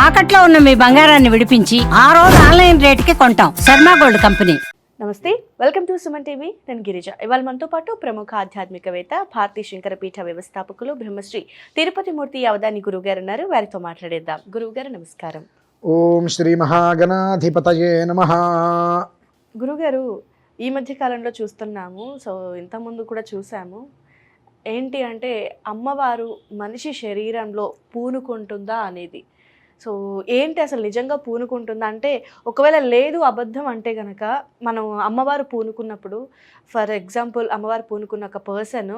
తాకట్లో ఉన్న మీ బంగారాన్ని విడిపించి ఆ రోజు ఆన్లైన్ రేటుకి కొంటాం. Sharma gold company. నమస్తే, వెల్కమ్ టు సుమన్ టీవీ. నేను గిరిజ. ఇవాళ మనతో పాటు ప్రముఖ ఆధ్యాత్మికవేత్త, భారతీ శంకరపీఠ వ్యవస్థాపకులు, బ్రహ్మశ్రీ తిరుపతి మూర్తి అవధాని గురువు గారు ఉన్నారు. వారితో మాట్లాడేద్దాం. గురువు గారు నమస్కారం. ఓం శ్రీ మహాగణాధిపతయే నమః. గురుగారు, ఈ మధ్య కాలంలో చూస్తున్నాము, సో ఇంతకుముందు కూడా చూసాము, ఏంటి అంటే అమ్మవారు మనిషి శరీరంలో పూనుకుంటుందా అనేది. సో ఏంటి అసలు నిజంగా పూనుకుంటుందా అంటే, ఒకవేళ లేదు అబద్ధం అంటే కనుక, మనం అమ్మవారు పూనుకున్నప్పుడు, ఫర్ ఎగ్జాంపుల్ అమ్మవారు పూనుకున్న ఒక పర్సన్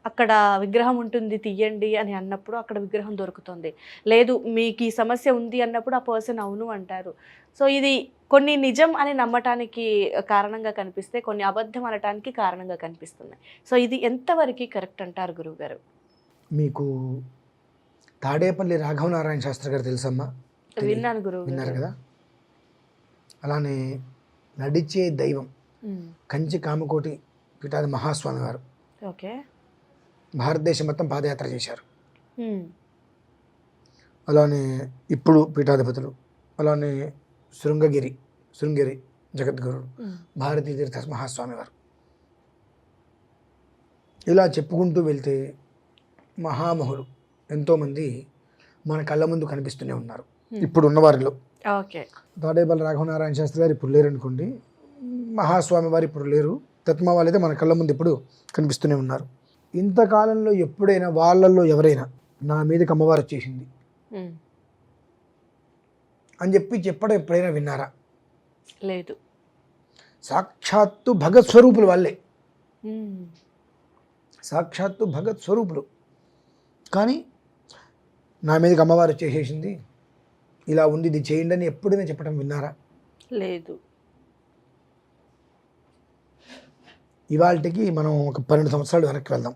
అక్కడ విగ్రహం ఉంటుంది తీయండి అని అన్నప్పుడు అక్కడ విగ్రహం దొరుకుతుంది. లేదు మీకు ఈ సమస్య ఉంది అన్నప్పుడు ఆ పర్సన్ అవును అంటారు. సో ఇది కొన్ని నిజం అని నమ్మటానికి కారణంగా కనిపిస్తే, కొన్ని అబద్ధం అనటానికి కారణంగా కనిపిస్తున్నాయి. సో ఇది ఎంతవరకు కరెక్ట్ అంటారు గురువుగారు? మీకు తాడేపల్లి రాఘవనారాయణ శాస్త్రి గారు తెలుసమ్మా? విన్నాను గురువు. విన్నారు కదా. అలానే నడిచే దైవం కంచి కామకోటి పీఠాది మహాస్వామి వారు ఓకే భారతదేశం మొత్తం పాదయాత్ర చేశారు. అలానే ఇప్పుడు పీఠాధిపతులు, అలానే శృంగగిరి జగద్గురు భారతీ తీర్థ మహాస్వామి వారు, ఇలా చెప్పుకుంటూ వెళ్తే మహామహులు ఎంతోమంది మన కళ్ళ ముందు కనిపిస్తూనే ఉన్నారు. ఇప్పుడు ఉన్నవారిలో తాడేపల్లి రాఘవనారాయణ శాస్త్రి గారు ఇప్పుడు లేరు అనుకోండి, మహాస్వామి వారు ఇప్పుడు లేరు, తత్మ వాళ్ళైతే మన కళ్ళ ముందు ఇప్పుడు కనిపిస్తూనే ఉన్నారు. ఇంతకాలంలో ఎప్పుడైనా వాళ్ళల్లో ఎవరైనా నా మీదకి అమ్మవారు వచ్చేసింది అని చెప్పడం ఎప్పుడైనా విన్నారా? లేదు. సాక్షాత్తు భగత్ స్వరూపులు వాళ్ళే, సాక్షాత్తు భగత్ స్వరూపులు. కానీ నా మీదకి అమ్మవారు చేసేసింది, ఇలా ఉంది, ఇది చేయండి అని ఎప్పుడైనా చెప్పడం విన్నారా? లేదు. ఇవాళకి మనం ఒక 12 సంవత్సరాలు వెనక్కి వెళ్దాం.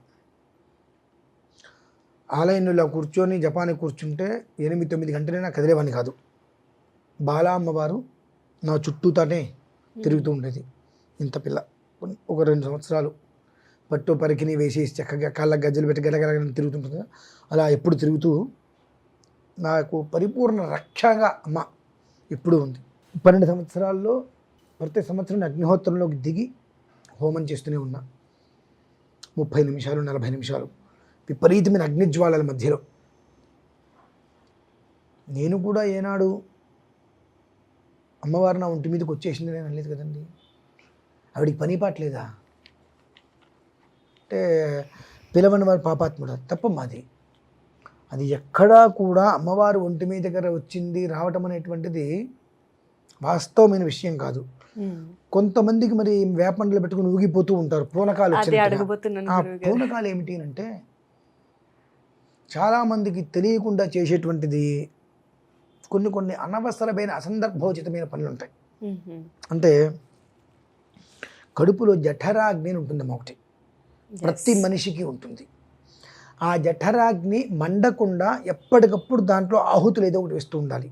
ఆలయంలో కూర్చొని జపానికి కూర్చుంటే 8-9 గంటలైనా కదిలేవాడిని కాదు. బాలా అమ్మవారు నా చుట్టూతానే తిరుగుతూ ఉండేది. ఇంత పిల్ల ఒక 2 సంవత్సరాలు పట్టు పరికిని వేసేసి చక్కగా కాళ్ళ గజ్జలు పెట్టి గలగల తిరుగుతుంటుంది. అలా ఎప్పుడు తిరుగుతూ నాకు పరిపూర్ణ రక్షగా అమ్మ ఎప్పుడు ఉంది. 12 సంవత్సరాల్లో ప్రతి సంవత్సరం అగ్నిహోత్రంలోకి దిగి హోమం చేస్తూనే ఉన్నా. 30 నిమిషాలు 40 నిమిషాలు విపరీతమైన అగ్నిజ్వాలల మధ్యలో. నేను కూడా ఏనాడు అమ్మవారు నా ఒంటి మీదకి వచ్చేసింది నేను అనలేదు కదండి. ఆవిడికి పని పాటలేదా అంటే పిలవని వారు పాపాత్ముడు తప్పమ్మాది. అది ఎక్కడా కూడా అమ్మవారు ఒంటి మీద దగ్గర వచ్చింది రావటం అనేటువంటిది వాస్తవమైన విషయం కాదు. కొంతమందికి మరి వేపండ్లు పెట్టుకుని ఊగిపోతూ ఉంటారు పూనకాలు. ఆ పూనకాలు ఏమిటి అంటే చాలామందికి తెలియకుండా చేసేటువంటిది కొన్ని అనవసరమైన అసందర్భోచితమైన పనులు ఉంటాయి. అంటే కడుపులో జఠరాగ్ని అని ఉంటుందమ్మా ఒకటి, ప్రతి మనిషికి ఉంటుంది. ఆ జఠరాగ్ని మండకుండా ఎప్పటికప్పుడు దాంట్లో ఆహుతులు ఏదో ఒకటి వేస్తూ ఉండాలి.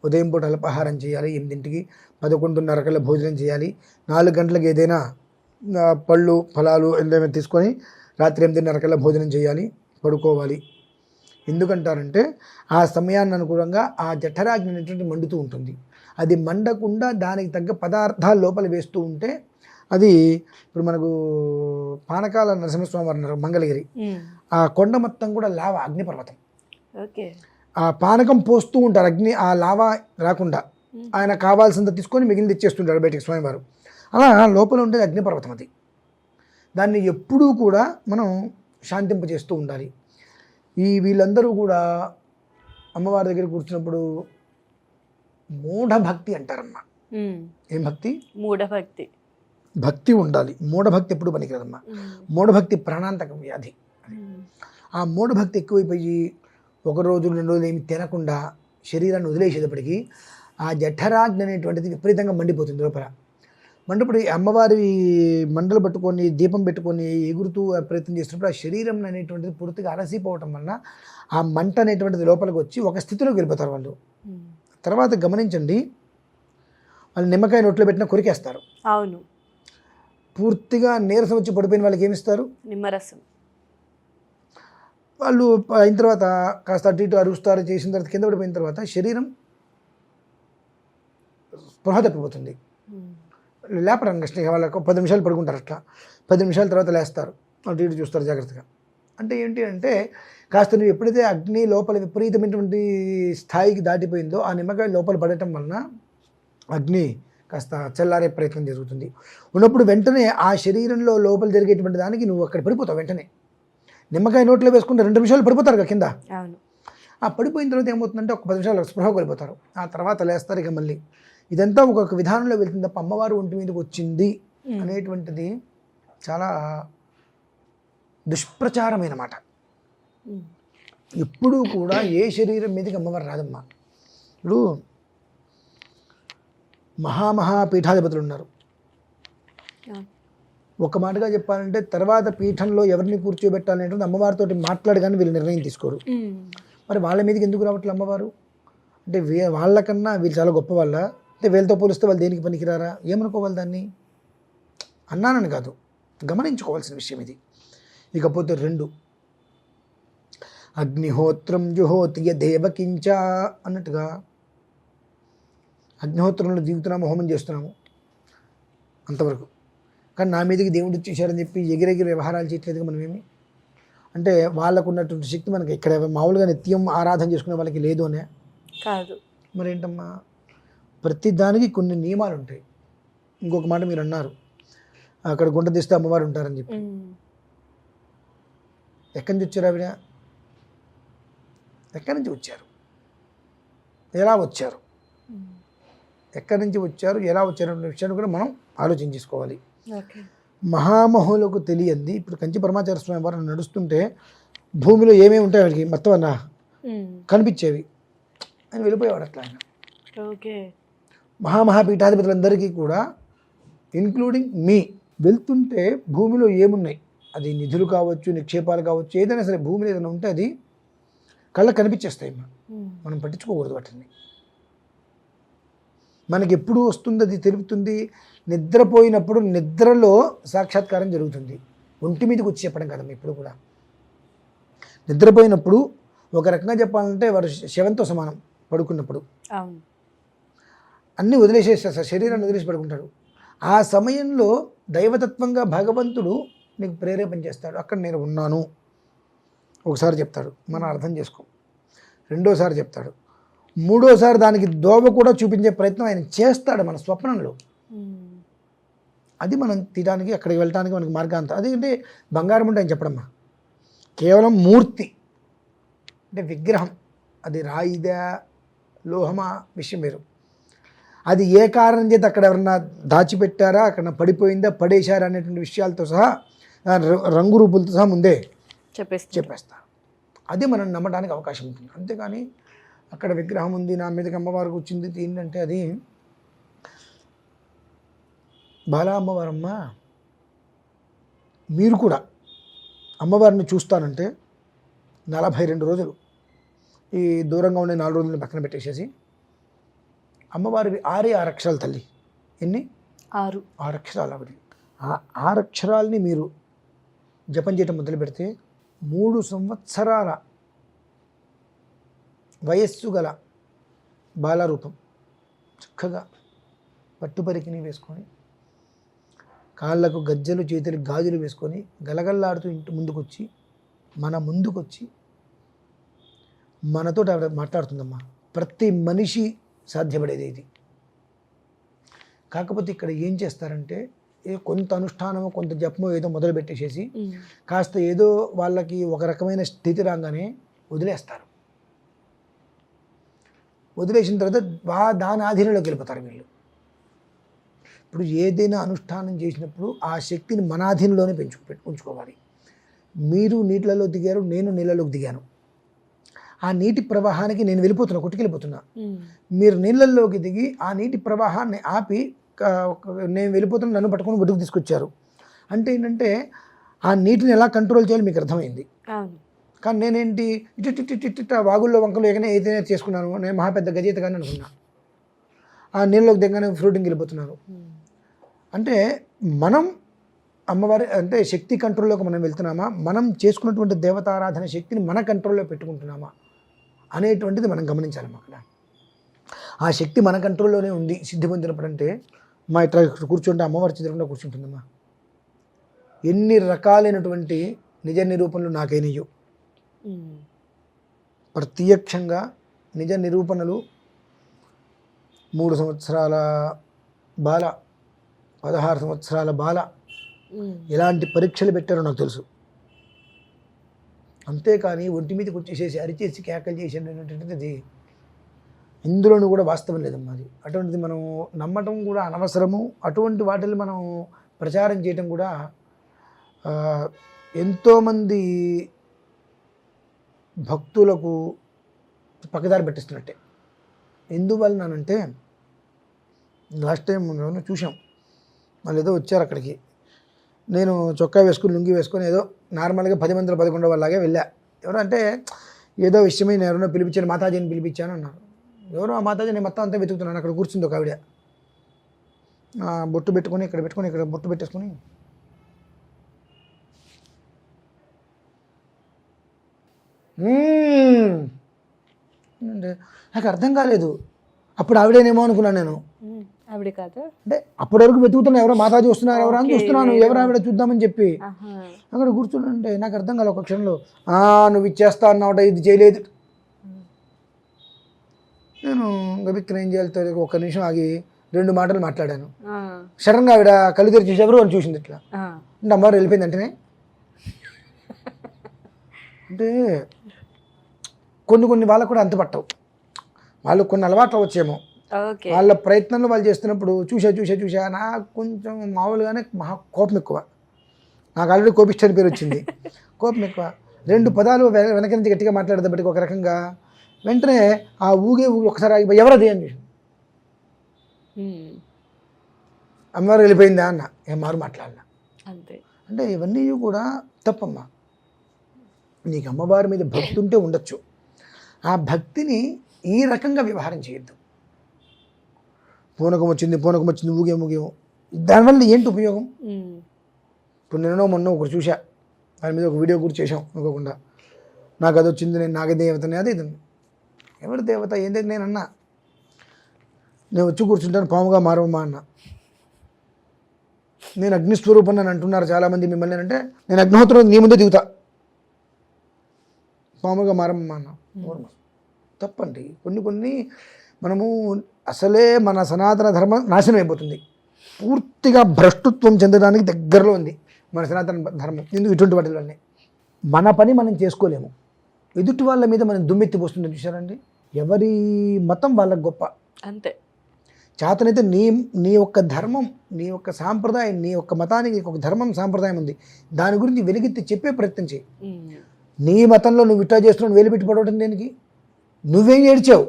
ఉదయం పూట అల్పాహారం చేయాలి, 8ంటికి 11:30 కల్లా భోజనం చేయాలి, 4 గంటలకు ఏదైనా పళ్ళు ఫలాలు ఏదైనా తీసుకొని రాత్రి 8:30 కల్లా భోజనం చేయాలి, పడుకోవాలి. ఎందుకంటారంటే ఆ సమయాన్ని అనుకూలంగా ఆ జఠరాగ్ని అనేటువంటి మండుతూ ఉంటుంది. అది మండకుండా దానికి తగ్గ పదార్థాలు లోపల వేస్తూ ఉంటే అది ఇప్పుడు మనకు పానకాల నరసింహస్వామి వారు ఉన్నారు మంగళగిరి, ఆ కొండ మొత్తం కూడా లావా అగ్నిపర్వతం. ఆ పానకం పోస్తూ ఉంటారు, అగ్ని ఆ లావా రాకుండా ఆయన కావాల్సింది తీసుకొని మిగిలింది ఇచ్చేస్తుంటారు బయటికి స్వామివారు. అలా లోపల ఉండేది అగ్నిపర్వతం. అది దాన్ని ఎప్పుడూ కూడా మనం శాంతింపజేస్తూ ఉండాలి. వీళ్ళందరూ కూడా అమ్మవారి దగ్గర కూర్చున్నప్పుడు మూఢభక్తి అంటారమ్మా. ఏం భక్తి? మూఢభక్తి. భక్తి ఉండాలి, మూఢభక్తి ఎప్పుడు పనికిరదమ్మా. మూఢభక్తి ప్రాణాంతక వ్యాధి. ఆ మూఢభక్తి ఎక్కువైపోయి 1 రోజు 2 రోజులు ఏమి తినకుండా శరీరాన్ని వదిలేసేటప్పటికీ ఆ జఠరాగ్ని అనేటువంటిది విపరీతంగా మండిపోతుంది లోపల. మండపడి అమ్మవారి మండలు పట్టుకొని దీపం పెట్టుకొని ఎగురుతూ ప్రయత్నం చేస్తున్నప్పుడు ఆ శరీరం అనేటువంటిది పూర్తిగా అలసిపోవటం వలన ఆ మంట అనేటువంటిది లోపలికి వచ్చి ఒక స్థితిలోకి వెళ్ళిపోతారు వాళ్ళు. తర్వాత గమనించండి, వాళ్ళు నిమ్మకాయ నోట్లో పెట్టిన కొరికేస్తారు. అవును. పూర్తిగా నీరసం వచ్చి పడిపోయిన వాళ్ళకి ఏమిస్తారు? నిమ్మరసం. వాళ్ళు అయిన తర్వాత కాస్త అటు ఇటు అరుస్తారు, చేసిన తర్వాత కింద పడిపోయిన తర్వాత శరీరం స్పృహ తప్పిపోతుంది. లేపరు నెక్స్ట్ వాళ్ళకు 10 నిమిషాలు పడుకుంటారు, అట్లా 10 నిమిషాల తర్వాత లేస్తారు, అటు ఇటు చూస్తారు జాగ్రత్తగా. అంటే ఏంటి అంటే కాస్త నువ్వు ఎప్పుడైతే అగ్ని లోపల విపరీతమైనటువంటి స్థాయికి దాటిపోయిందో ఆ నిమ్మకాయ లోపల పడటం వలన అగ్ని కాస్త చల్లారే ప్రయత్నం జరుగుతుంది. ఉన్నప్పుడు వెంటనే ఆ శరీరంలో లోపల జరిగేటువంటి దానికి నువ్వు అక్కడ పడిపోతావు. వెంటనే నిమ్మకాయ నోట్లో వేసుకుంటే 2 నిమిషాలు పడిపోతారు కదా కింద. ఆ పడిపోయిన తర్వాత ఏమవుతుందంటే ఒక 10 నిమిషాలు స్పృహ కోల్పోతారు, ఆ తర్వాత లేస్తారు. ఇక మళ్ళీ ఇదంతా ఒక్కొక్క విధానంలో వెళ్తుంది తప్ప అమ్మవారు ఒంటి మీదకి వచ్చింది అనేటువంటిది చాలా దుష్ప్రచారమైన మాట. ఎప్పుడూ కూడా ఏ శరీరం మీదకి అమ్మవారు రాదమ్మా. ఇప్పుడు మహాపీఠాధిపతులు ఉన్నారు. ఒక మాటగా చెప్పాలంటే తర్వాత పీఠంలో ఎవరిని కూర్చోబెట్టాలనేది అమ్మవారితో మాట్లాడగానే వీళ్ళు నిర్ణయం తీసుకోరు. మరి వాళ్ళ మీదకి ఎందుకు రావట్లేదు అమ్మవారు? అంటే వాళ్ళకన్నా వీళ్ళు చాలా గొప్ప వాళ్ళ, అంటే వీళ్ళతో పోలిస్తే వాళ్ళు దేనికి పనికిరారా ఏమనుకోవాలి? దాన్ని అన్నానని కాదు, గమనించుకోవాల్సిన విషయం ఇది. ఇకపోతే 2, అగ్నిహోత్రం జుహోతి దేవకించ అన్నట్టుగా అగ్నిహోత్రంలో దిగుతున్నాము, హోమం చేస్తున్నాము అంతవరకు. కానీ నా మీదకి దేవుడు ఇచ్చేసారని చెప్పి ఎగిరెగిరి వ్యవహారాలు చేయట్లేదుగా మనమేమి. అంటే వాళ్ళకు ఉన్నటువంటి శక్తి మనకి ఇక్కడ మామూలుగా నిత్యం ఆరాధన చేసుకునే వాళ్ళకి లేదు అనే కాదు. మరేంటమ్మా, ప్రతి దానికి కొన్ని నియమాలు ఉంటాయి. ఇంకొక మాట మీరు అన్నారు, అక్కడ గుంట తీస్తే అమ్మవారు ఉంటారని చెప్పి. ఎక్కడి నుంచి వచ్చారు ఆవిడ? ఎక్కడి నుంచి వచ్చారు? ఎలా వచ్చారు? ఎక్కడి నుంచి వచ్చారు, ఎలా వచ్చారు అనే విషయాన్ని కూడా మనం ఆలోచన చేసుకోవాలి. మహామహులకు తెలియంది. ఇప్పుడు కంచి పరమాచార్య స్వామి వారు నడుస్తుంటే భూమిలో ఏమేమి ఉంటాయి వాడికి మొత్తం అన్న కనిపించేవి, ఆయన వెళ్ళిపోయేవాడు అట్లా. ఆయన మహాపీఠాధిపతులందరికీ కూడా ఇంక్లూడింగ్ మీ వెళ్తుంటే భూమిలో ఏమున్నాయి, అది నిధులు కావచ్చు, నిక్షేపాలు కావచ్చు, ఏదైనా సరే భూమిలో ఏదైనా ఉంటే అది కళ్ళకు కనిపించేస్తాయి. మనం పట్టించుకోకూడదు వాటిని. మనకి ఎప్పుడు వస్తుంది అది తెలుపుతుంది, నిద్రపోయినప్పుడు నిద్రలో సాక్షాత్కారం జరుగుతుంది. ఒంటి మీదకి వచ్చి చెప్పడం కదమ్మా. ఇప్పుడు కూడా నిద్రపోయినప్పుడు ఒక రకంగా చెప్పాలంటే వాడు శవంతో సమానం. పడుకున్నప్పుడు అన్నీ వదిలేసేస్తారు, శరీరాన్ని వదిలేసి పడుకుంటాడు. ఆ సమయంలో దైవతత్వంగా భగవంతుడు నీకు ప్రేరేపణ చేస్తాడు. అక్కడ నేను ఉన్నాను ఒకసారి చెప్తాడు, మనం అర్థం చేసుకో. రెండోసారి చెప్తాడు, మూడోసారి దానికి దోవ కూడా చూపించే ప్రయత్నం ఆయన చేస్తాడు మన స్వప్నంలో. అది మనం తీయడానికి, అక్కడికి వెళ్ళడానికి మనకి మార్గాంతం. అదేంటే బంగారం అంటే ఆయన చెప్పడమ్మా, కేవలం మూర్తి అంటే విగ్రహం, అది రాయిదా లోహమా విషయం వేరు. అది ఏ కారణం చేత అక్కడ ఎవరన్నా దాచిపెట్టారా, అక్కడ పడిపోయిందా, పడేశారా అనేటువంటి విషయాలతో సహా, రంగు రూపులతో సహా ముందే చెప్పేస్తారు. అది మనం నమ్మడానికి అవకాశం ఉంటుంది. అంతేకాని అక్కడ విగ్రహం ఉంది, నా మీదకి అమ్మవారికి వచ్చింది ఏంటంటే అది బాలా అమ్మవారమ్మ. మీరు కూడా అమ్మవారిని చూస్తానంటే 42 రోజులు ఈ దూరంగా ఉండే 4 రోజులు పక్కన పెట్టేసేసి అమ్మవారి 6 అక్షరాలు తల్లి. ఎన్ని? 6 అక్షరాలు. ఆవిడ ఆ 6 అక్షరాలని మీరు జపం చేయటం మొదలు పెడితే 3 సంవత్సరాల వయస్సు గల బాలరూపం చక్కగా పట్టుపరికిని వేసుకొని, కాళ్ళకు గజ్జలు, చేతులకు గాజులు వేసుకొని గలగల్లాడుతూ ఇంటి ముందుకొచ్చి మన ముందుకొచ్చి మనతో ఆవిడ మాట్లాడుతుందమ్మా. ప్రతి మనిషి సాధ్యపడేది ఇది. కాకపోతే ఇక్కడ ఏం చేస్తారంటే కొంత అనుష్ఠానమో కొంత జపమో ఏదో మొదలు పెట్టేసేసి కాస్త ఏదో వాళ్ళకి ఒక రకమైన స్థితి రాగానే వదిలేస్తారు. వదిలేసిన తర్వాత దాని ఆధీనంలోకి వెళ్ళిపోతారు వీళ్ళు. ఇప్పుడు ఏదైనా అనుష్ఠానం చేసినప్పుడు ఆ శక్తిని మన ఆధీనంలోనే ఉంచుకోవాలి. మీరు నీళ్ళలో దిగారు, నేను నీళ్ళలోకి దిగాను. ఆ నీటి ప్రవాహానికి నేను వెళ్ళిపోతున్నా, కొట్టుకెళ్ళిపోతున్నా. మీరు నీళ్ళల్లోకి దిగి ఆ నీటి ప్రవాహాన్ని ఆపి నేను వెళ్ళిపోతున్నా, నన్ను పట్టుకొని ఒడ్డుకు తీసుకొచ్చారు. అంటే ఏంటంటే ఆ నీటిని ఎలా కంట్రోల్ చేయాలి మీకు అర్థమైంది. కానీ నేనేంటి ఇటు వాగుల్లో వంకలు ఏదైనా చేసుకున్నాను, నేను మహాపెద్ద గజయిత కానీ అనుకున్నా. ఆ నీళ్ళలోకి దిగగానే ఫ్రూటింగ్ వెళ్ళిపోతున్నాను. అంటే మనం అమ్మవారి అంటే శక్తి కంట్రోల్లోకి మనం వెళ్తున్నామా, మనం చేసుకున్నటువంటి దేవతారాధన శక్తిని మన కంట్రోల్లో పెట్టుకుంటున్నామా అనేటువంటిది మనం గమనించాలి. అక్కడ ఆ శక్తి మన కంట్రోల్లోనే ఉంది సిద్ధి పొందినప్పుడు. అంటే మా ఇట్లా కూర్చుంటే అమ్మవారి చిత్రంలో కూర్చుంటుందమ్మా. ఎన్ని రకాలైనటువంటి నిజ నిరూపణలు నాకైనయో, ప్రత్యక్షంగా నిజ నిరూపణలు 3 సంవత్సరాల బాల, 16 సంవత్సరాల బాల ఎలాంటి పరీక్షలు పెట్టారో నాకు తెలుసు. అంతేకాని ఒంటి మీదకి వచ్చేసేసి అరిచేసి కేకలు చేసేటటువంటిది ఇందులోనూ కూడా వాస్తవం లేదమ్మా. అది అటువంటిది మనం నమ్మటం కూడా అనవసరము. అటువంటి వాటిని మనం ప్రచారం చేయటం కూడా ఎంతోమంది భక్తులకు పక్కదారి పెట్టిస్తున్నట్టే. ఎందువలనంటే లాస్ట్ టైం చూసాం, మళ్ళీ ఏదో వచ్చారు అక్కడికి, నేను చొక్కా వేసుకుని లుంగి వేసుకొని ఏదో నార్మల్గా 10 మందిలో 11 వాళ్ళలాగే వెళ్ళా. ఎవరు అంటే ఏదో విషయమే నేను ఎవరైనా పిలిపించాను, మాతాజీని పిలిపించాను అన్నారు. ఎవరో ఆ మాతాజీ, నేను మొత్తం అంతా వెతుకుతున్నాను. అక్కడ కూర్చుంది ఒక ఆవిడ, బొట్టు పెట్టుకొని ఇక్కడ పెట్టుకొని ఇక్కడ బొట్టు పెట్టేసుకొని అంటే నాకు అర్థం కాలేదు. అప్పుడు ఆవిడేనేమో అనుకున్నాను నేను. ఆవిడ కాదు అంటే అప్పటి వరకు వెతుకుతున్నా, ఎవరో మాతాజీ వస్తున్నారు ఎవరు అని చూస్తున్నాను, ఎవరు ఆవిడ చూద్దామని చెప్పి అక్కడ కూర్చుంటే నాకు అర్థం కాలేదు. ఒక క్షణంలో నువ్వు ఇచ్చేస్తా అన్నావుట, ఇది చేయలేదు. నేను గబిక్కిన ఏం చేయాలి, ఒక్క నిమిషం ఆగి 2 మాటలు మాట్లాడాను. సడన్గా ఆవిడ కళ్ళు తెరిచి చూసి ఎవరు అని చూసింది ఇట్లా. అంటే అమ్మవారు వెళ్ళిపోయింది అంటేనే. అంటే కొన్ని వాళ్ళకు కూడా అంత పట్టవు, వాళ్ళు కొన్ని అలవాట్లు వచ్చేమో, వాళ్ళ ప్రయత్నంలో వాళ్ళు చేస్తున్నప్పుడు చూసా నాకు కొంచెం మామూలుగానే మహా కోపం ఎక్కువ. నాకు ఆల్రెడీ కోపిష్ఠ పేరు వచ్చింది. కోపం ఎక్కువ. 2 పదాలు వెనక నుంచి గట్టిగా మాట్లాడేటప్పటికి ఒక రకంగా వెంటనే ఆ ఊగే ఒకసారి ఆగిపోయి ఎవరది అని చూసి అమ్మవారు వెళ్ళిపోయిందా అన్న, ఏం మారు మాట్లాడినా. అంతే. అంటే ఇవన్నీ కూడా తప్పమ్మా. నీకు అమ్మవారి మీద భక్తి ఉంటే ఉండొచ్చు, ఆ భక్తిని ఈ రకంగా వ్యవహారం చేయొద్దు. పూనకం వచ్చింది ఊగేమో, దానివల్ల ఏంటి ఉపయోగం? ఇప్పుడు నిన్నో మొన్న ఒకటి చూసా, దాని మీద ఒక వీడియో కూడా చేసాం అనుకోకుండా. నాకు అది వచ్చింది, నేను నాగే దేవతని, అదే ఇది. ఎవరి దేవత ఏంటంటే నేను అన్నా, నేను వచ్చి కూర్చుంటాను పాముగా మారవమ్మా అన్న. నేను అగ్నిస్వరూపం అని అంటున్నారు చాలామంది మిమ్మల్ని. అంటే నేను అగ్నిహోత్రం నీ ముందే దిగుతా, పాముగా మారమ్మా అన్న. తప్పండి. కొన్ని మనము అసలే మన సనాతన ధర్మం నాశనం అయిపోతుంది, పూర్తిగా భ్రష్టత్వం చెందడానికి దగ్గరలో ఉంది మన సనాతన ధర్మం. ఎందుకు ఇటువంటి వాటి వల్లనే మన పని మనం చేసుకోలేము, ఎదుటి వాళ్ళ మీద మనం దుమ్మెత్తి పోస్తుంది. చూసారండి, ఎవరి మతం వాళ్ళకి గొప్ప. అంతే. చేతనైతే నీ యొక్క ధర్మం, నీ యొక్క సాంప్రదాయం, నీ యొక్క మతానికి ఒక ధర్మం సాంప్రదాయం ఉంది, దాని గురించి వెలిగెత్తి చెప్పే ప్రయత్నం చేయి. నీ మతంలో నువ్వు ఇట్టా చేస్తున్నావు, వేలు పెట్టి పడవటం దేనికి? నువ్వేం ఏడ్చావు.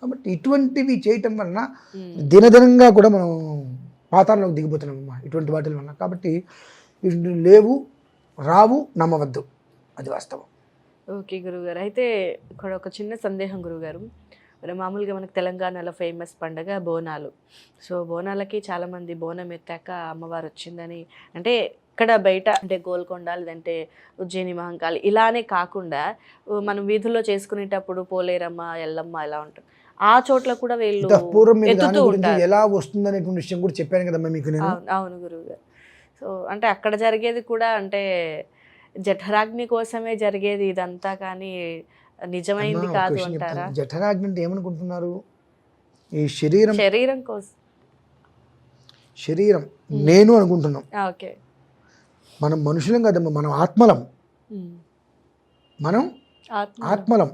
కాబట్టి ఇటువంటివి చేయటం వలన దినదినంగా కూడా మనం పాతాళంలోకి దిగిపోతున్నామమ్మా ఇటువంటి వాటి వలన. కాబట్టి ఇటువంటి లేవు, రావు, నమ్మవద్దు, అది వాస్తవం. ఓకే గురుగారు. అయితే ఇక్కడ ఒక చిన్న సందేహం గురుగారు. మరి మామూలుగా మనకు తెలంగాణలో ఫేమస్ పండుగ బోనాలు. సో బోనాలకి చాలామంది బోనం ఎత్తాక అమ్మవారు వచ్చిందని, అంటే ఇక్కడ బయట అంటే గోల్కొండ లేదంటే ఉజ్జయిని మహంకాళి ఇలానే కాకుండా మనం వీధుల్లో చేసుకునేటప్పుడు పోలేరమ్మ, ఎల్లమ్మ ఇలా ఉంటుంది, ఆ చోట్ల కూడా వీళ్ళు ఎత్తుతూ ఉంటారు. ఎలా వస్తుంది అనేటువంటి విషయం కూడా చెప్పాను కదమ్మా మీకు నేను. అవును గురువుగారు. సో అంటే అక్కడ జరిగేది కూడా అంటే జఠరాగ్ని కోసమే జరిగేది ఇదంతా, కానీ నిజమైంది కాదు అంటారా? జఠరాగ్ని అంటే ఏమనుకుంటున్నారు? ఈ శరీరం కోసం, శరీరం నేను అనుకుంటున్నాం. ఓకే, మనం మనుషులం కదమ్మా, మనం ఆత్మలం. మనం ఆత్మలం.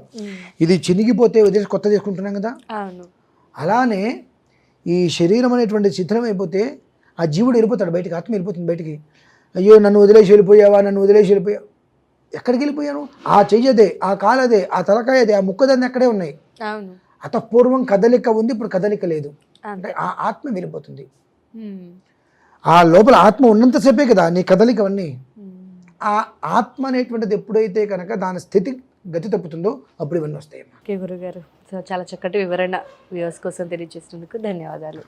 ఇది చినిగిపోతే వదిలేసి కొత్త చేసుకుంటున్నాం కదా. అలానే ఈ శరీరం అనేటువంటి శిథిలం అయిపోతే ఆ జీవుడు వెళ్ళిపోతాడు బయటికి, ఆత్మ వెళ్ళిపోతుంది బయటికి. అయ్యో నన్ను వదిలేసి వెళ్ళిపోయావా, నన్ను వదిలేసి వెళ్ళిపోయావు. ఎక్కడికి వెళ్ళిపోయాను? ఆ చెయ్యదే, ఆ కాలదే, ఆ తలకాయదే, ఆ ముక్కదాన్ని అక్కడే ఉన్నాయి. అతపూర్వం కదలిక ఉంది, ఇప్పుడు కదలిక లేదు. అంటే ఆ ఆత్మ వెళ్ళిపోతుంది. ఆ లోపల ఆత్మ ఉన్నంతసేపే కదా నీ కదలికవన్నీ. ఆ ఆత్మ అనేటువంటిది ఎప్పుడైతే కనుక దాని స్థితి గతి తప్పుతుందో అప్పుడు ఇవన్నీ వస్తాయి. ఓకే గురుగారు, సో చాలా చక్కటి వివరణ వ్యూవర్స్ కోసం తెలియజేసినందుకు ధన్యవాదాలు.